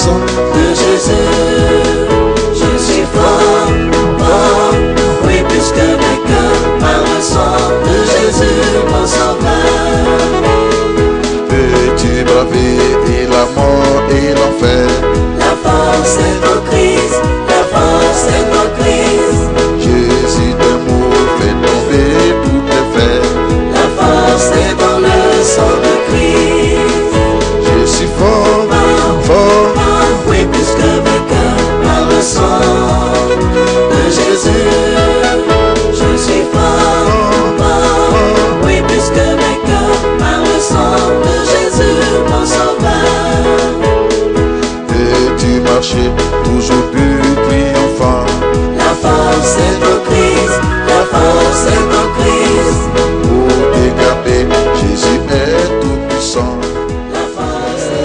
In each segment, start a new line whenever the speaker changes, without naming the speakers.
sang de Jésus. Je suis fort, fort, oui, plus que vainqueur par le sang de Jésus, mon sauveur.
Peux-tu braver la mort et l'enfer?
La force est en Christ, la force est en Christ.
Jésus d'amour fait tomber tous tes fers.
La force est dans le sang de Christ.
Je suis fort, fort,
oui, plus que vainqueur par le sang de Jésus. Je suis fort, fort, oui, plus que vainqueur par le sang de Jésus, mon sauveur.
peux-tu marcher toujours plus triomphant?
La force est en Christ, la force est en Christ.
Pour te garder, Jésus est tout puissant.
La force est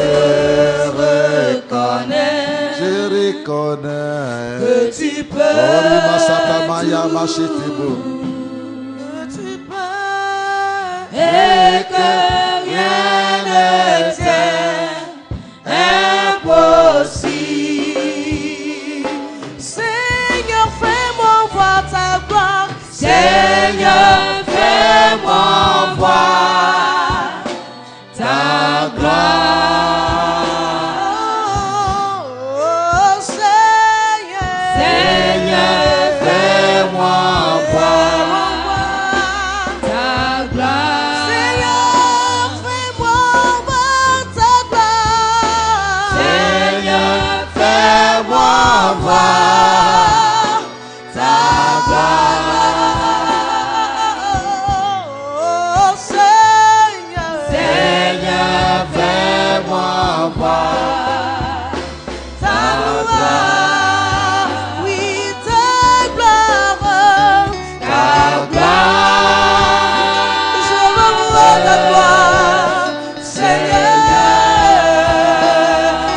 Je reconnais
que tu peux,
Orima Satamaya Machetibo.
que tu peux, et que rien ne t'est impossible. Seigneur, fais-moi voir ta gloire. Seigneur, fais-moi voir ta gloire. Oh, Seigneur, Seigneur, fais-moi voir ta gloire. Seigneur, fais-moi voir ta gloire. Seigneur, fais-moi voir ta gloire. Oh, Seigneur, Seigneur, fais-moi voir ta gloire. Oui, ta gloire, ta gloire. Je veux voir ta gloire, Seigneur,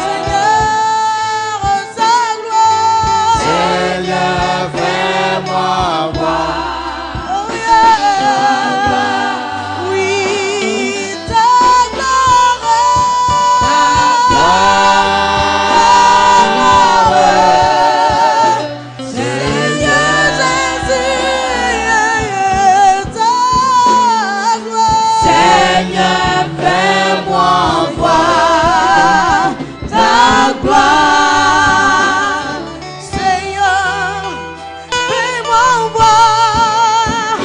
Seigneur, ta gloire. Seigneur, fais-moi voir. Oh, yeah. Oui, ta gloire, Seigneur Jésus, ta gloire. Seigneur, fais-moi voir ta gloire. Seigneur, fais-moi voir,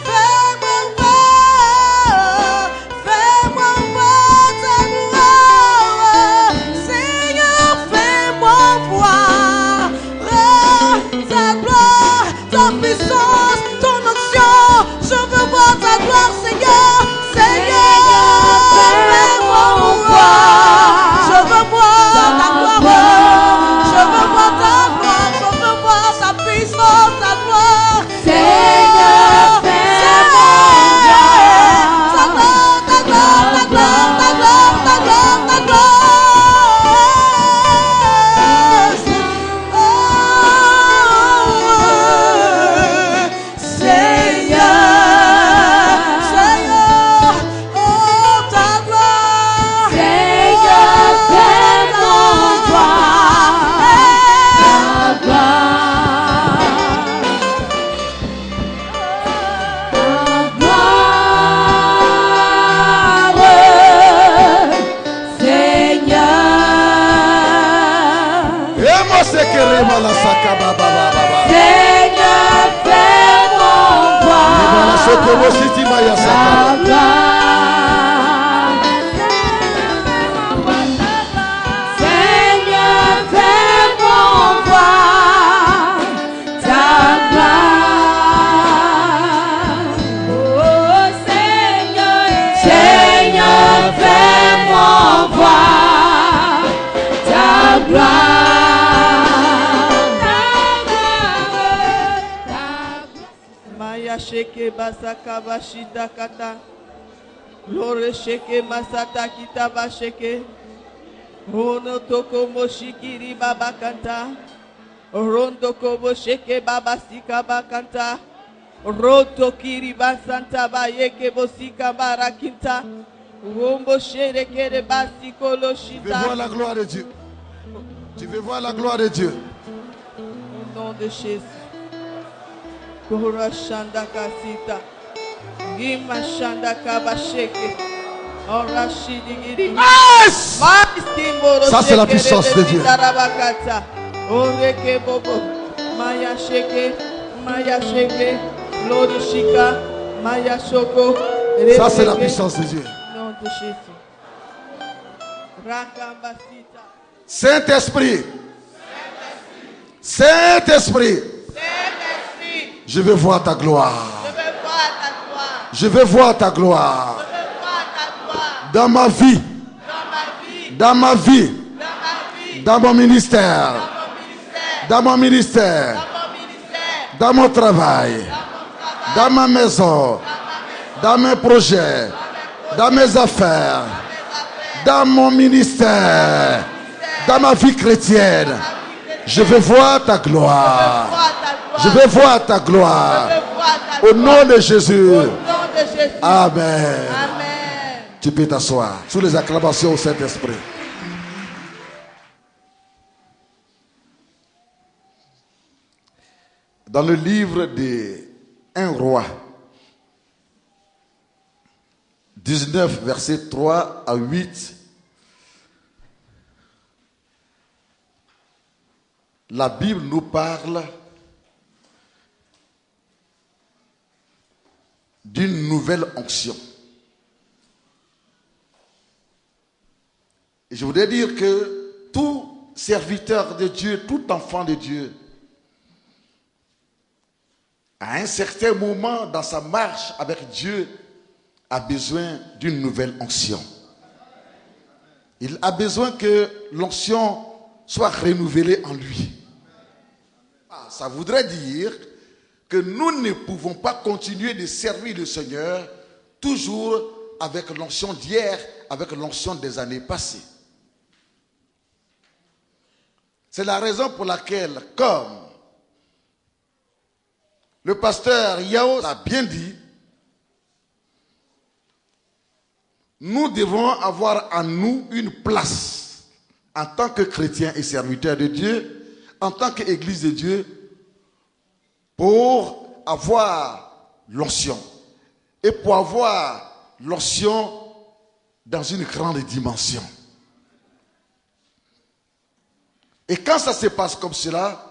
fais-moi voir, fais-moi voir ta gloire. Seigneur, fais-moi voir ta gloire, ta puissance, ton onction. Je veux voir ta gloire, Seigneur. Seigneur, fais-moi voir. Je veux voir ta gloire. Je veux voir ta gloire. Je veux voir ta puissance, ta gloire. Seigneur, fais-moi voir ta gloire, ta gloire, ta gloire, ta gloire, ta gloire, ta gloire. Seigneur, Seigneur, oh ta gloire. Seigneur, fais-moi voir ta gloire. Ta gloire, Seigneur.
Et moi c'est que Rema la Sakaba Baba.
Seigneur, fais-moi
Et voilà ce que
voir
moi City Maya
ta
Sakaba.
gloire. Seigneur, fais-moi voir ta gloire. Oh Seigneur, Seigneur, fais-moi voir ta gloire.
Maya sheke basaka bashida kata. Lore sheke masata kita basheke. Rono toko moshikiri baba kanta. Rondo kobo sheke baba sika bakanta. Roto kiri basanta bayeke bosika barakinta. Rombo shere kere basiko
Je veux
loshita.
voir la gloire de Dieu. Tu veux voir la gloire de Dieu.
Au nom de Jésus. Korashanda kasita. Gimashanda kabasheke. Orashidi giri.
Yes! Ça, c'est la puissance de Dieu.
Oreke bobo. Maya sheke. Maya sheke. Lorishika. Maya shoko.
Ça, c'est la puissance de Dieu.
Au nom de Jésus. Rakambasita.
Saint-Esprit. Saint-Esprit. Je veux voir ta gloire. Je veux voir ta gloire. Dans ma vie. Dans ma vie. Dans mon ministère. Dans mon ministère. Dans mon travail. Dans ma maison. Dans mes projets. Dans mes affaires. Dans mon ministère. Dans ma vie chrétienne. Je veux voir ta gloire. Je veux voir ta gloire. Au nom de Jésus. Amen. Tu peux t'asseoir. Sous les acclamations au Saint-Esprit. Dans le livre de 1 Roi 19, versets 3 à 8, la Bible nous parle d'une nouvelle onction. Et je voudrais dire que tout serviteur de Dieu, tout enfant de Dieu, à un certain moment dans sa marche avec Dieu, a besoin d'une nouvelle onction. Il a besoin que l'onction soit renouvelée en lui. Ça voudrait dire que nous ne pouvons pas continuer de servir le Seigneur toujours avec l'onction d'hier, avec l'onction des années passées. C'est la raison pour laquelle, comme le pasteur Yao l'a bien dit, nous devons avoir en nous une place en tant que chrétiens et serviteurs de Dieu, en tant qu'Église de Dieu, pour avoir l'onction. Et pour avoir l'onction dans une grande dimension. Et quand ça se passe comme cela,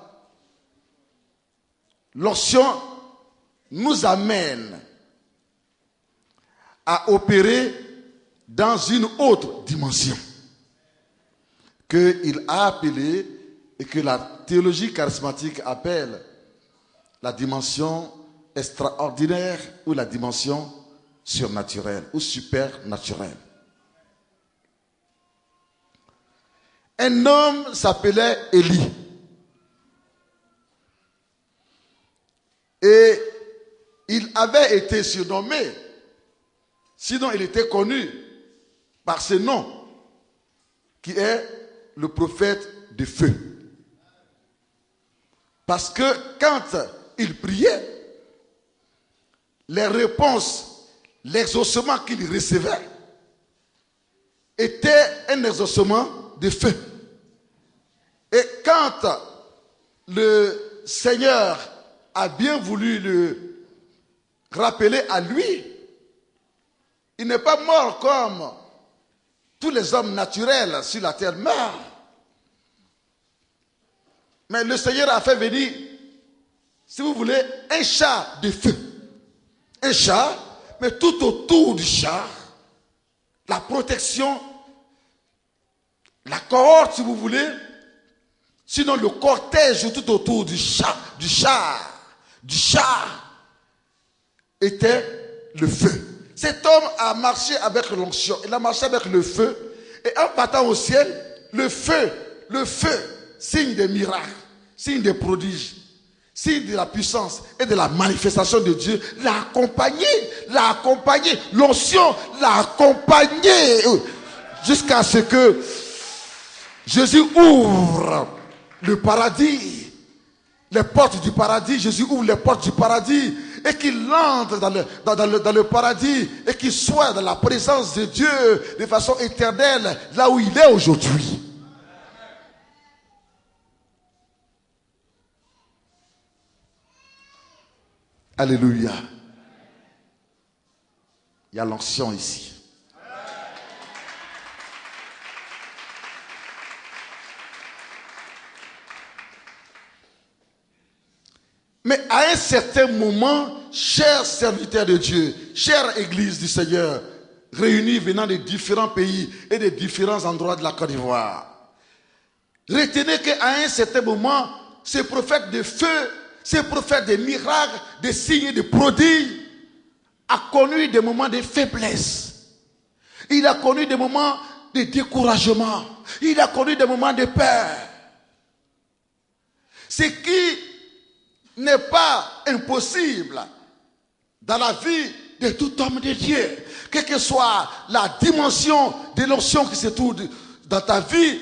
l'onction nous amène à opérer dans une autre dimension qu'il a appelée et que la théologie charismatique appelle la dimension extraordinaire ou la dimension surnaturelle ou supernaturelle. Un homme s'appelait Élie. Et il avait été surnommé, sinon il était connu par ce nom, qui est le prophète de feu. Parce que quand il priait, les réponses, l'exaucement qu'il recevait était un exaucement de feu. Et quand le Seigneur a bien voulu le rappeler à lui, il n'est pas mort comme tous les hommes naturels sur la terre meurent. Mais le Seigneur a fait venir, si vous voulez, un char de feu. Un char, mais tout autour du char, la protection, la cohorte, si vous voulez, sinon le cortège tout autour du char était le feu. Cet homme a marché avec l'onction, il a marché avec le feu, et en partant au ciel, le feu, signe des miracles, signe des prodiges, signe de la puissance et de la manifestation de Dieu, l'a accompagné, l'onction l'a accompagné, jusqu'à ce que Jésus ouvre le paradis, les portes du paradis. Jésus ouvre les portes du paradis et qu'il entre dans le paradis et qu'il soit dans la présence de Dieu de façon éternelle, là où il est aujourd'hui. Alléluia. Il y a l'onction ici. Mais à un certain moment, chers serviteurs de Dieu, chère Église du Seigneur, réunis venant de différents pays et de différents endroits de la Côte d'Ivoire, retenez qu'à un certain moment, ce prophète de feu, ce prophète de miracles, de signes, de prodiges, a connu des moments de faiblesse. Il a connu des moments de découragement. Il a connu des moments de peur. Ce qui n'est pas impossible dans la vie de tout homme de Dieu. Quelle que soit la dimension de l'onction qui se trouve dans ta vie,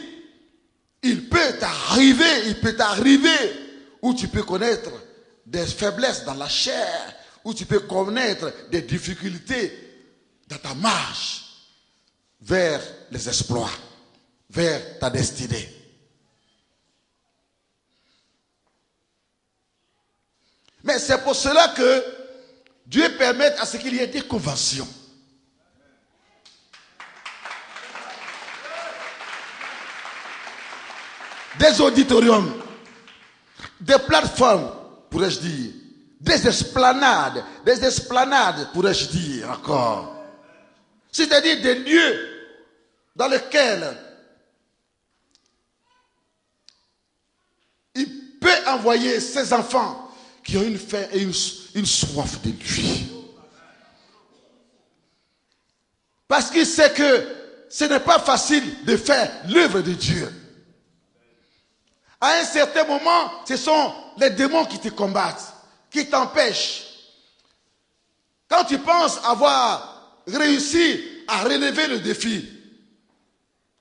il peut t'arriver où tu peux connaître des faiblesses dans la chair, où tu peux connaître des difficultés dans ta marche vers les exploits, vers ta destinée. Mais c'est pour cela que Dieu permet à ce qu'il y ait des conventions. Des auditoriums, des plateformes, pourrais-je dire, des esplanades, pourrais-je dire encore. C'est-à-dire des lieux dans lesquels il peut envoyer ses enfants qui ont une faim et une soif de lui. Parce qu'il sait que ce n'est pas facile de faire l'œuvre de Dieu. À un certain moment, ce sont les démons qui te combattent, qui t'empêchent. Quand tu penses avoir réussi à relever le défi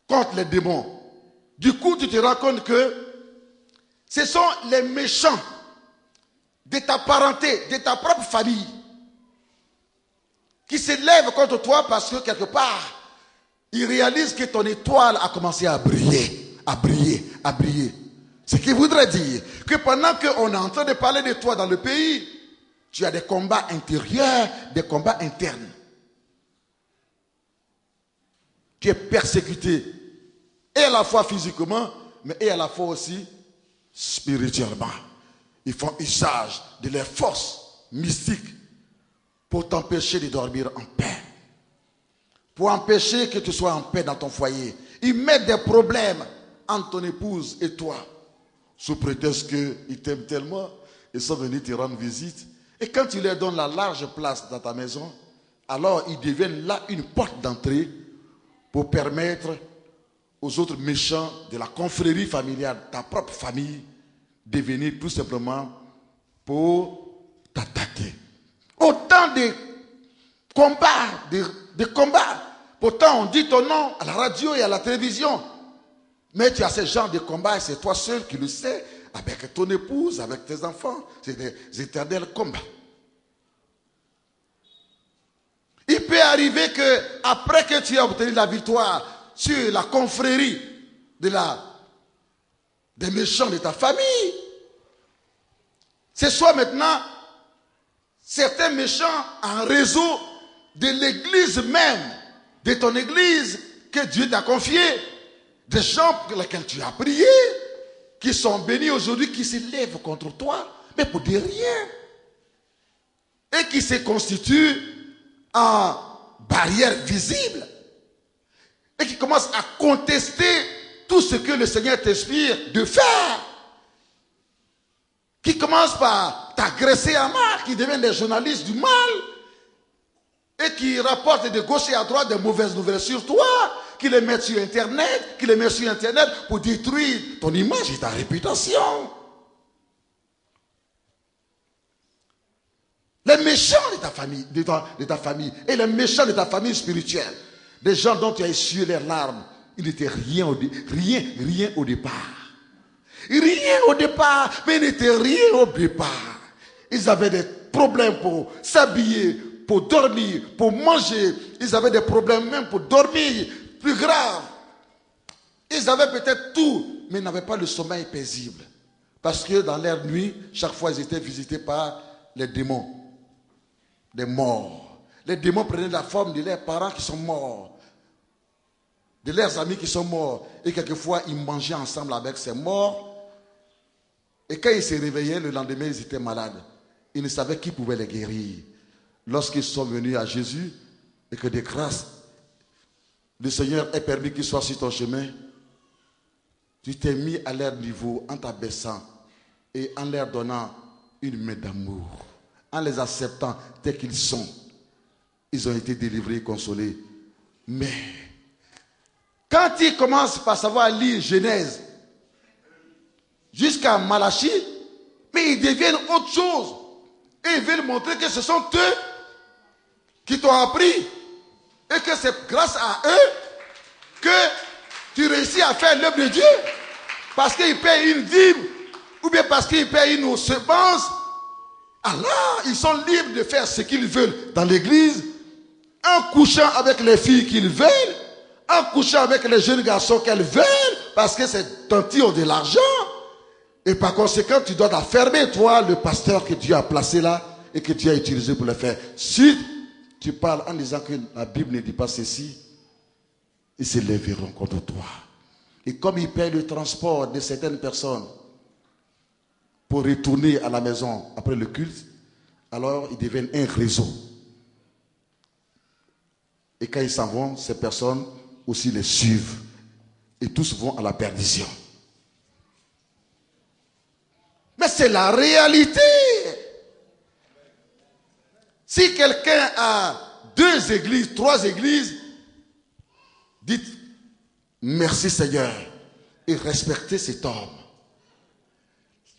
contre les démons, du coup tu te rends compte que ce sont les méchants de ta parenté, de ta propre famille, qui se lèvent contre toi parce que quelque part, ils réalisent que ton étoile a commencé à briller, à briller, à briller. Ce qui voudrait dire que pendant qu'on est en train de parler de toi dans le pays, tu as des combats intérieurs, des combats internes. Tu es persécuté, et à la fois physiquement, mais et à la fois aussi spirituellement. Ils font usage de leurs forces mystiques pour t'empêcher de dormir en paix. Pour empêcher que tu sois en paix dans ton foyer. Ils mettent des problèmes entre ton épouse et toi. Sous prétexte qu'ils t'aiment tellement, ils sont venus te rendre visite. Et quand tu leur donnes la large place dans ta maison, alors ils deviennent là une porte d'entrée pour permettre aux autres méchants de la confrérie familiale, ta propre famille, de venir tout simplement pour t'attaquer. Autant de combats, Pourtant on dit ton nom à la radio et à la télévision. Mais tu as ce genre de combat et c'est toi seul qui le sais, avec ton épouse, avec tes enfants. C'est des éternels combats. Il peut arriver que après que tu aies obtenu la victoire sur la confrérie des méchants de ta famille, ce soit maintenant certains méchants en réseau de l'église même, de ton église que Dieu t'a confiée, des gens pour lesquels tu as prié, qui sont bénis aujourd'hui, qui se lèvent contre toi, mais pour des rien. Et qui se constituent en barrière visible. Et qui commencent à contester tout ce que le Seigneur t'inspire de faire. Qui commencent par t'agresser à mort, qui deviennent des journalistes du mal. Et qui rapportent de gauche et à droite des mauvaises nouvelles sur toi. Qui les mettent sur Internet, pour détruire ton image et ta réputation. Les méchants de ta famille, et les méchants de ta famille spirituelle, des gens dont tu as essuyé les larmes, ils n'étaient rien au départ. Rien au départ, mais ils n'étaient rien au départ. Ils avaient des problèmes pour s'habiller, pour dormir, pour manger. Ils avaient des problèmes même pour dormir. Plus grave, ils avaient peut-être tout, mais ils n'avaient pas le sommeil paisible. Parce que dans leur nuit, chaque fois, ils étaient visités par les démons. des morts. Les démons prenaient la forme de leurs parents qui sont morts, de leurs amis qui sont morts. Et quelquefois, ils mangeaient ensemble avec ces morts. Et quand ils se réveillaient, le lendemain, ils étaient malades. Ils ne savaient qui pouvait les guérir. Lorsqu'ils sont venus à Jésus, et que de grâce, le Seigneur ait permis qu'ils soient sur ton chemin, tu t'es mis à leur niveau en t'abaissant et en leur donnant une main d'amour. En les acceptant tels qu'ils sont, ils ont été délivrés et consolés. Mais, quand ils commencent par savoir lire Genèse jusqu'à Malachie, mais ils deviennent autre chose. Et ils veulent montrer que ce sont eux qui t'ont appris. Et que c'est grâce à eux que tu réussis à faire l'œuvre de Dieu. Parce qu'ils payent une dîme, ou bien parce qu'ils payent une semence. Alors, ils sont libres de faire ce qu'ils veulent dans l'église, en couchant avec les filles qu'ils veulent, en couchant avec les jeunes garçons qu'elles veulent, parce que ces tantis ont de l'argent. Et par conséquent, tu dois t'affermer, toi, le pasteur que Dieu a placé là, et que Dieu a utilisé pour le faire. Si tu parles en disant que la Bible ne dit pas ceci, ils se lèveront contre toi. Et comme ils payent le transport de certaines personnes pour retourner à la maison après le culte, alors ils deviennent un réseau. Et quand ils s'en vont, ces personnes aussi les suivent. Et tous vont à la perdition. Mais c'est la réalité. Si quelqu'un a 2 églises, 3 églises, dites merci Seigneur et respectez cet homme.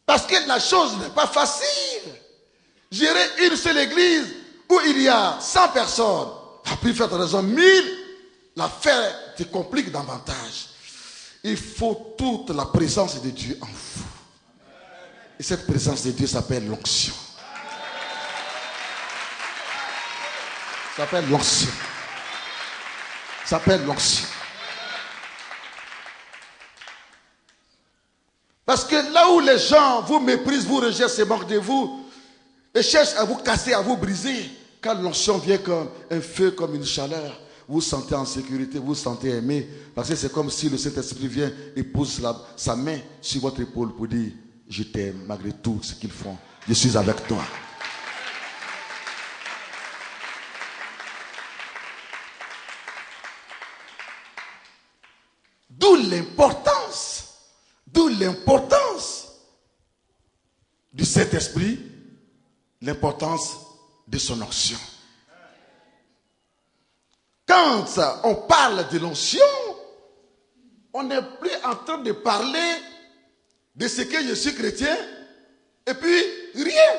Parce que la chose n'est pas facile. Gérer une seule église où il y a 100 personnes, à plus faire raison 1000, l'affaire te complique davantage. Il faut toute la présence de Dieu en vous. Et cette présence de Dieu s'appelle l'onction. Ça s'appelle l'onction. Ça s'appelle l'onction. Parce que là où les gens vous méprisent, vous rejettent, se moquent de vous et cherchent à vous casser, à vous briser, quand l'onction vient comme un feu, comme une chaleur, vous vous sentez en sécurité, vous vous sentez aimé. Parce que c'est comme si le Saint-Esprit vient et pose sa main sur votre épaule pour dire je t'aime malgré tout ce qu'ils font. Je suis avec toi. D'où l'importance du Saint-Esprit, l'importance de son onction. Quand on parle de l'onction, on n'est plus en train de parler de ce que je suis chrétien et puis rien.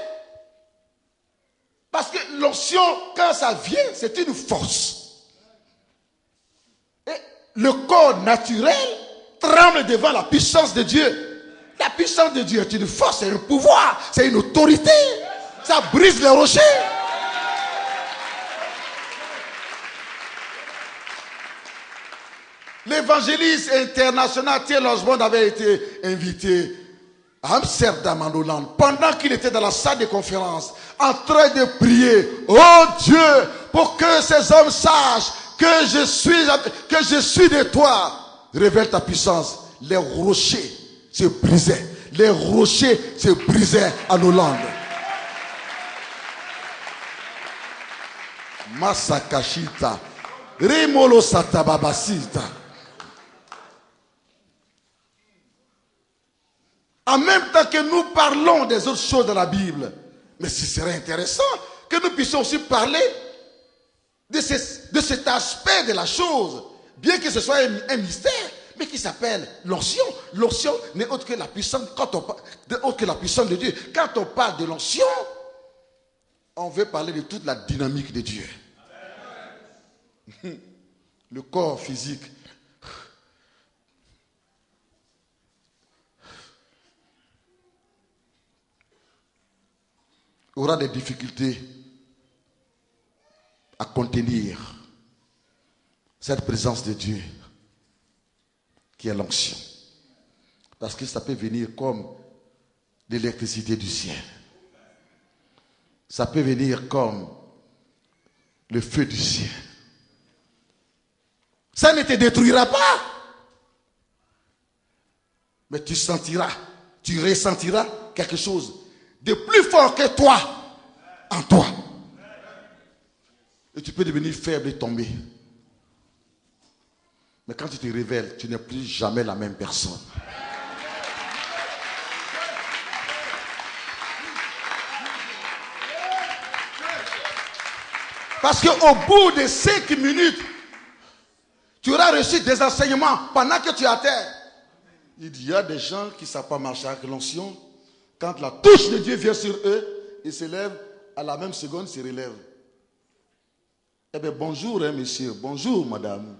Parce que l'onction, quand ça vient, c'est une force. Et le corps naturel tremble devant la puissance de Dieu. La puissance de Dieu est une force, c'est un pouvoir, c'est une autorité. Ça brise les rochers. L'évangéliste international Thierry Osborne avait été invité à Amsterdam, en Hollande, pendant qu'il était dans la salle de conférence, en train de prier, oh Dieu, pour que ces hommes sachent que je suis de toi. Révèle ta puissance. Les rochers se brisaient. Les rochers se brisaient en Hollande. Masakashita. Rimolo satababasita. En même temps que nous parlons des autres choses de la Bible, mais ce serait intéressant que nous puissions aussi parler de cet aspect de la chose, bien que ce soit un mystère, mais qui s'appelle l'onction. L'onction n'est autre que la puissance, autre que la puissance de Dieu. Quand on parle de l'onction, on veut parler de toute la dynamique de Dieu. Le corps physique aura des difficultés à contenir cette présence de Dieu qui est l'onction. Parce que ça peut venir comme l'électricité du ciel. Ça peut venir comme le feu du ciel. Ça ne te détruira pas. Mais tu sentiras, tu ressentiras quelque chose de plus fort que toi en toi. Et tu peux devenir faible et tomber. Mais quand tu te révèles, tu n'es plus jamais la même personne. Parce qu'au bout de 5 minutes, tu auras reçu des enseignements pendant que tu es à terre. Il y a des gens qui ne savent pas marcher avec l'onction. Quand la touche de Dieu vient sur eux, ils se lèvent, à la même seconde, ils se relèvent. Eh bien, bonjour, hein, monsieur. Bonjour, madame.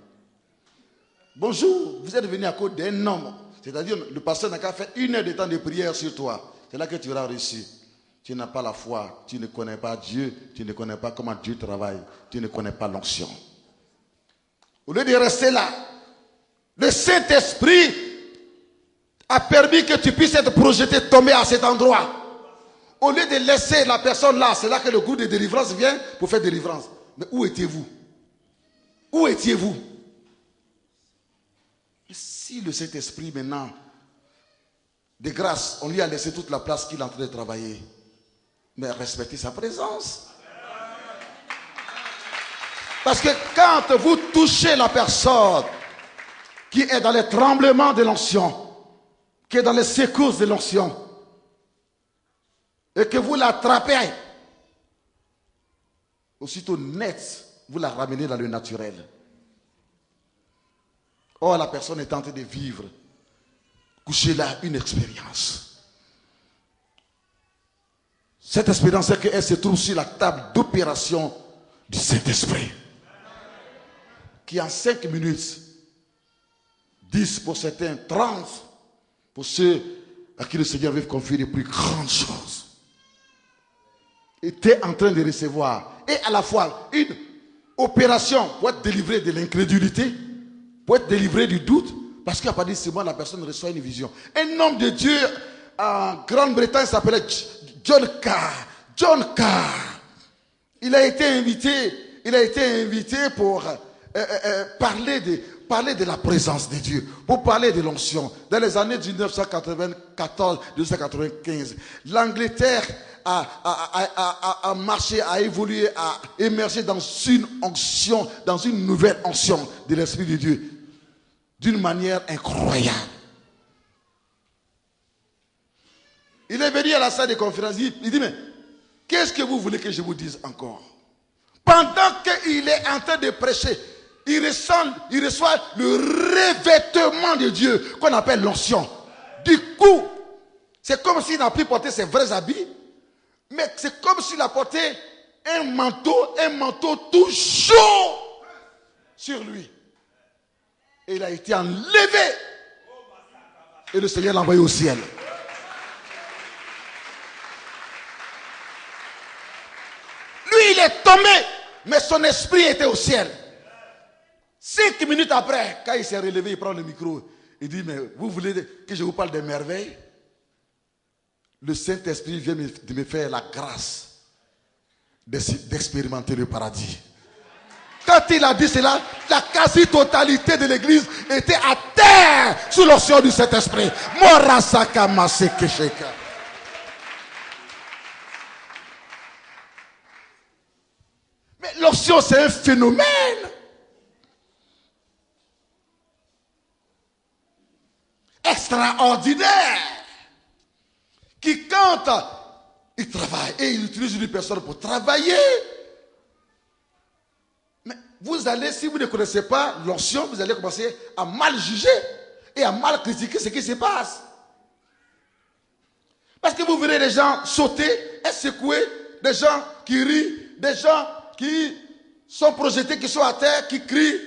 Bonjour. Vous êtes venu à cause d'un homme. C'est-à-dire, le pasteur n'a qu'à faire 1 heure de temps de prière sur toi. C'est là que tu auras reçu. Tu n'as pas la foi. Tu ne connais pas Dieu. Tu ne connais pas comment Dieu travaille. Tu ne connais pas l'onction. Au lieu de rester là, le Saint-Esprit a permis que tu puisses être projeté, tomber à cet endroit. Au lieu de laisser la personne là, c'est là que le groupe de délivrance vient pour faire délivrance. Mais où étiez-vous? Où étiez-vous? Si le Saint-Esprit maintenant, de grâce, on lui a laissé toute la place qu'il est en train de travailler, mais respectez sa présence. Parce que quand vous touchez la personne qui est dans les tremblements de l'onction, qui est dans les secousses de l'onction, et que vous l'attrapez, aussitôt net, vous la ramenez dans le naturel. Or, la personne est en train de vivre, couchez là, une expérience. Cette expérience, c'est qu'elle se trouve sur la table d'opération du Saint-Esprit. Qui en 5 minutes, 10 pour certains, 30 pour ceux à qui le Seigneur veut confier les plus grandes choses. Était en train de recevoir, et à la fois une opération pour être délivré de l'incrédulité, pour être délivré du doute, parce qu'à partir de ce moment, la personne reçoit une vision. Un homme de Dieu en Grande-Bretagne s'appelait John Carr. John Carr. Il a été invité pour parler de la présence de Dieu, pour parler de l'onction. Dans les années 1994-1995, l'Angleterre a marché, a évolué, a émergé dans une onction, dans une nouvelle onction de l'Esprit de Dieu, d'une manière incroyable. Il est venu à la salle de conférence, il dit, mais qu'est-ce que vous voulez que je vous dise encore? Pendant qu'il est en train de prêcher, il reçoit le revêtement de Dieu qu'on appelle l'onction. Du coup, c'est comme s'il n'a plus porté ses vrais habits, mais c'est comme s'il a porté un manteau tout chaud sur lui. Et il a été enlevé. Et le Seigneur l'a envoyé au ciel. Lui, il est tombé, mais son esprit était au ciel. 5 minutes après, quand il s'est relevé, il prend le micro. Il dit, mais vous voulez que je vous parle des merveilles? Le Saint-Esprit vient de me faire la grâce d'expérimenter le paradis. Quand il a dit cela, la quasi-totalité de l'église était à terre sous l'onction du Saint-Esprit. Morasaka Masekesheka. Mais l'onction, c'est un phénomène. Extraordinaire. Qui, quand il travaille et il utilise une personne pour travailler, mais vous allez, si vous ne connaissez pas l'onction, vous allez commencer à mal juger et à mal critiquer ce qui se passe. Parce que vous verrez des gens sauter et secouer, des gens qui rient, des gens qui sont projetés, qui sont à terre, qui crient.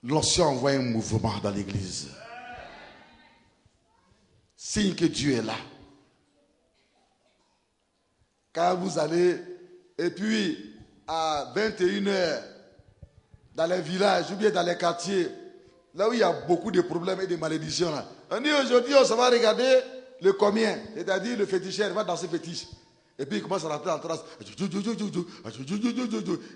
L'onction envoie un mouvement dans l'église. Signe que Dieu est là. Quand vous allez, et puis à 21h, dans les villages ou bien dans les quartiers, là où il y a beaucoup de problèmes et de malédictions, là, on dit aujourd'hui, on va regarder le combien, c'est-à-dire le féticheur va danser fétiche. Et puis il commence à rentrer en transe.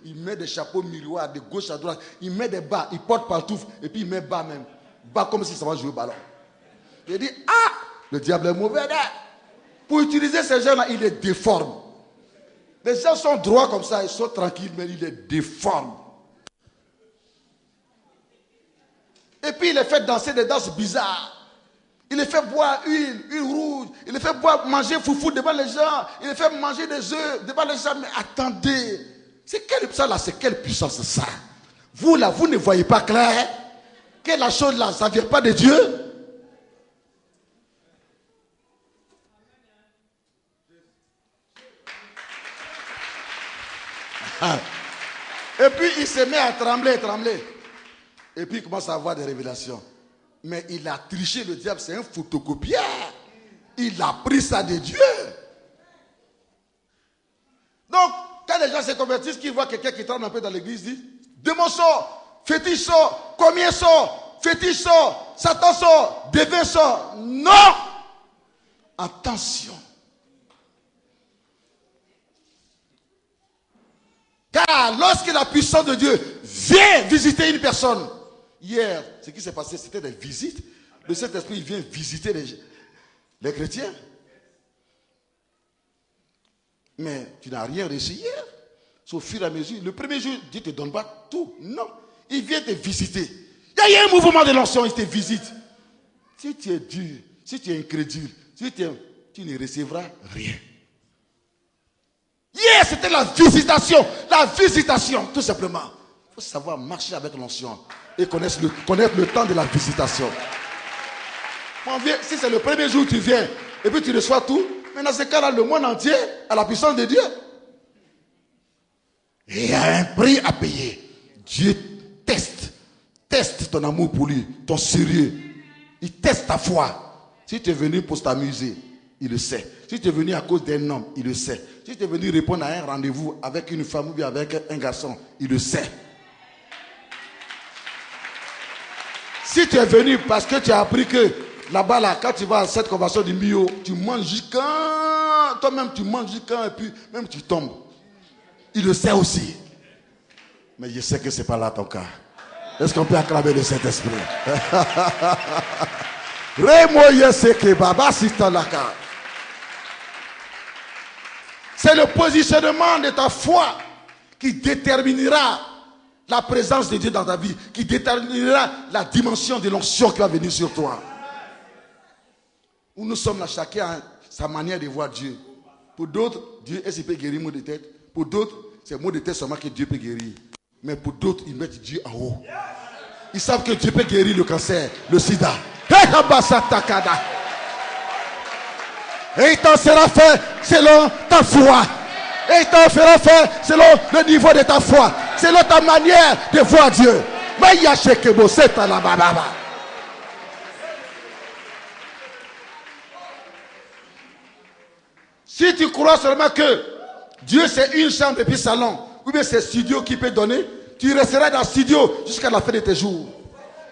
Il met des chapeaux miroirs de gauche à droite. Il met des bas, il porte partout. Et puis il met bas même. Bas comme si ça va jouer au ballon. Il dit, ah, le diable est mauvais. Pour utiliser ces gens-là, il les déforme. Les gens sont droits comme ça, ils sont tranquilles, mais il les déforme. Et puis il les fait danser des danses bizarres. Il les fait boire huile rouge. Il les fait boire, manger foufou devant les gens. Il les fait manger des œufs devant les gens. Mais attendez, c'est quelle puissance ça? Vous là, vous ne voyez pas clair que la chose là, ça ne vient pas de Dieu? Et puis il se met à trembler. Et puis il commence à avoir des révélations. Mais il a triché, le diable, c'est un photocopieur. Il a pris ça de Dieu. Donc, quand les gens se convertissent, qu'ils voient quelqu'un qui tremble un peu dans l'église, disent, démon sort, fétiche sort, combien sort, fétiche sort, Satan sort, dévin sort. Non! Attention. Car lorsque la puissance de Dieu vient visiter une personne, hier, ce qui s'est passé, c'était des visites. Le Saint-Esprit vient visiter les chrétiens. Mais tu n'as rien reçu hier. C'est au fur et à mesure. Le premier jour, Dieu ne te donne pas tout. Non. Il vient te visiter. Il y a un mouvement de l'onction, il te visite. Si tu es dur, si tu es incrédule, tu ne recevras rien. Hier, c'était la visitation. La visitation, tout simplement. Il faut savoir marcher avec l'onction et connaître le temps de la visitation. Mon vieux, si c'est le premier jour tu viens et puis tu reçois tout, mais dans ce cas-là, le monde entier a la puissance de Dieu. Et il y a un prix à payer. Dieu teste ton amour pour lui, ton sérieux. Il teste ta foi. Si tu es venu pour t'amuser, il le sait. Si tu es venu à cause d'un homme, il le sait. Si tu es venu répondre à un rendez-vous avec une femme ou bien avec un garçon, il le sait. Si tu es venu parce que tu as appris que là-bas, là, quand tu vas à cette convention du Mio, tu manges jusqu'à... Toi-même, tu manges jusqu'à et puis même tu tombes. Il le sait aussi. Mais je sais que ce n'est pas là ton cas. Est-ce qu'on peut acclamer le Saint-Esprit? C'est le positionnement de ta foi qui déterminera la présence de Dieu dans ta vie, qui déterminera la dimension de l'onction qui va venir sur toi. Où nous sommes là, chacun a sa manière de voir Dieu. Pour d'autres, Dieu, est-ce qu'il peut guérir maux de tête? Pour d'autres, c'est maux de tête seulement que Dieu peut guérir. Mais pour d'autres, ils mettent Dieu en haut. Ils savent que Dieu peut guérir le cancer, le sida. Et il t'en sera fait selon ta foi. Et il t'en fera fait selon le niveau de ta foi. Selon ta manière de voir Dieu. Si tu crois seulement que Dieu c'est une chambre et puis salon, ou bien c'est studio qui peut donner, tu resteras dans le studio jusqu'à la fin de tes jours.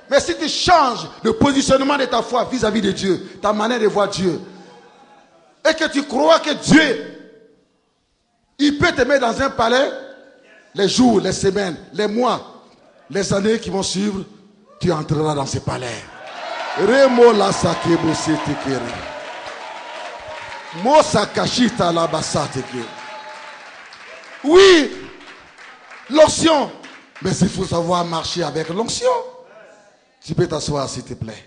Mais si tu changes le positionnement de ta foi vis-à-vis de Dieu, ta manière de voir Dieu, et que tu crois que Dieu, il peut te mettre dans un palais, les jours, les semaines, les mois, les années qui vont suivre, tu entreras dans ce palais. Remo la sakebo setekere. Mo sakashita la basateke. Oui, l'onction. Mais il faut savoir marcher avec l'onction. Tu peux t'asseoir, s'il te plaît.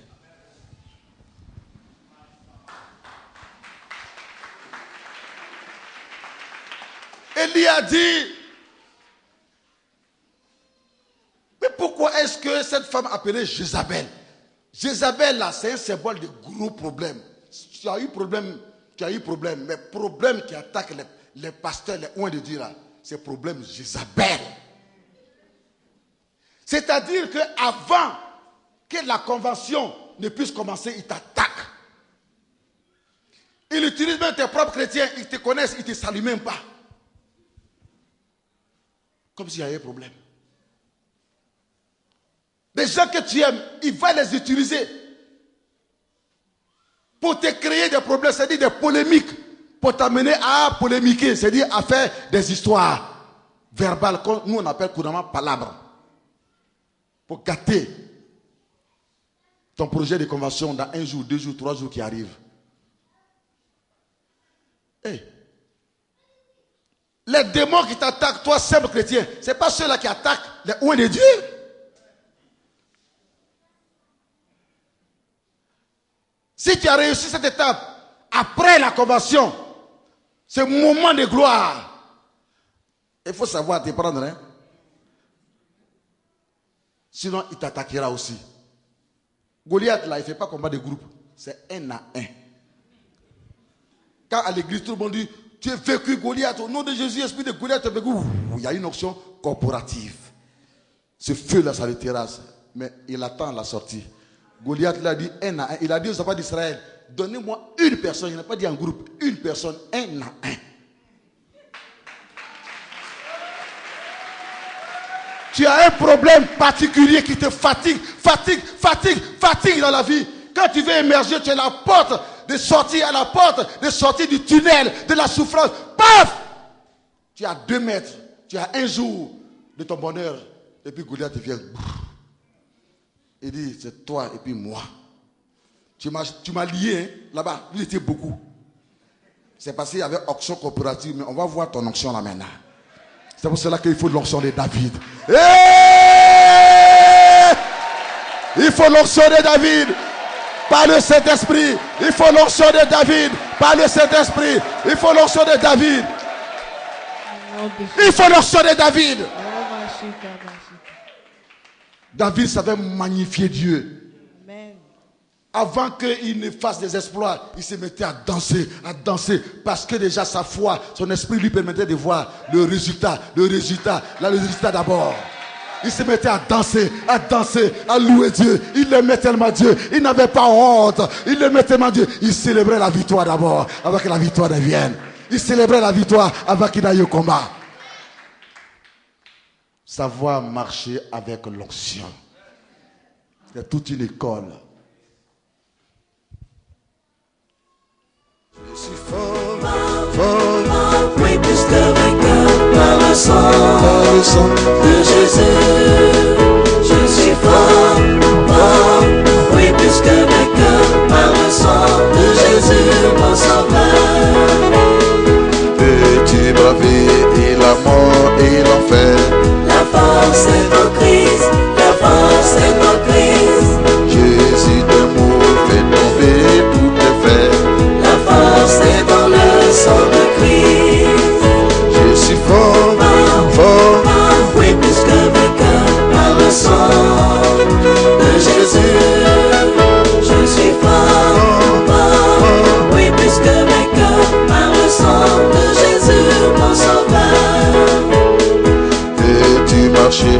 Élie a dit, mais pourquoi est-ce que cette femme appelée Jézabel? Jézabel, là, c'est un symbole de gros problèmes. Tu as eu problème, mais problème qui attaque les pasteurs, les oins de Dieu, là, c'est problème Jézabel. C'est-à-dire qu'avant que la convention ne puisse commencer, il t'attaque. Il utilise même tes propres chrétiens, ils te connaissent, ils ne te saluent même pas. Comme s'il y avait un problème. Les gens que tu aimes, il va les utiliser pour te créer des problèmes, c'est-à-dire des polémiques. pour t'amener à polémiquer, c'est-à-dire à faire des histoires verbales, comme nous on appelle couramment palabres, pour gâter ton projet de conversion dans 1 jour, 2 jours, 3 jours qui arrivent. Hey. Les démons qui t'attaquent, toi simple chrétien, ce n'est pas ceux-là qui attaquent les oins de Dieu. Si tu as réussi cette étape après la conversion, ce moment de gloire, il faut savoir te prendre. Hein? Sinon, il t'attaquera aussi. Goliath, là, il ne fait pas combat de groupe. C'est 1 à 1. Quand à l'église, tout le monde dit, tu es vécu Goliath, au nom de Jésus, esprit de Goliath, il y a une option corporative. Ce feu-là, ça le terrasse. Mais il attend la sortie. Goliath l'a dit 1 à 1. Il a dit aux enfants d'Israël, donnez-moi une personne. Il n'a pas dit en groupe. Une personne, 1 à 1. Tu as un problème particulier qui te fatigue dans la vie. Quand tu veux émerger, tu es à la porte de sortie, à la porte de sortie du tunnel, de la souffrance. Paf! Tu as 2 mètres. Tu as 1 jour de ton bonheur. Et puis Goliath vient. Il dit, c'est toi et puis moi. Tu m'as lié hein, là-bas. Vous étiez beaucoup. C'est parce qu'il y avait onction coopérative, mais on va voir ton onction là maintenant. C'est pour cela qu'il faut l'onction de David. Il faut l'onction de David par le Saint-Esprit. Il faut l'onction de David par le Saint-Esprit. Il faut l'onction de David. Il faut l'onction de David. David savait magnifier Dieu.
Amen.
Avant qu'il ne fasse des exploits, il se mettait à danser, parce que déjà sa foi, son esprit lui permettait de voir le résultat d'abord. Il se mettait à danser, à louer Dieu. Il aimait tellement Dieu. Il n'avait pas honte. Il aimait tellement Dieu. Il célébrait la victoire d'abord, avant que la victoire ne vienne. Il célébrait la victoire avant qu'il aille au combat. Savoir marcher avec l'onction. C'est toute une école.
Je suis fort, oui, puisque vainqueur par le sang de Jésus. Je suis fort, oui, puisque vainqueur par le sang de Jésus, mon sauveur.
Peux-tu braver la mort et l'enfer?
La force est en Christ, la force est en Christ.
Jésus de mots fait tomber toutes les fers.
La force est dans le sang de Christ.
Je suis fort,
oui, puisque vainqueur par le sang de Jésus. Je suis fort, oui, puisque vainqueur par le sang de Jésus, mon sauveur.
peux-tu marcher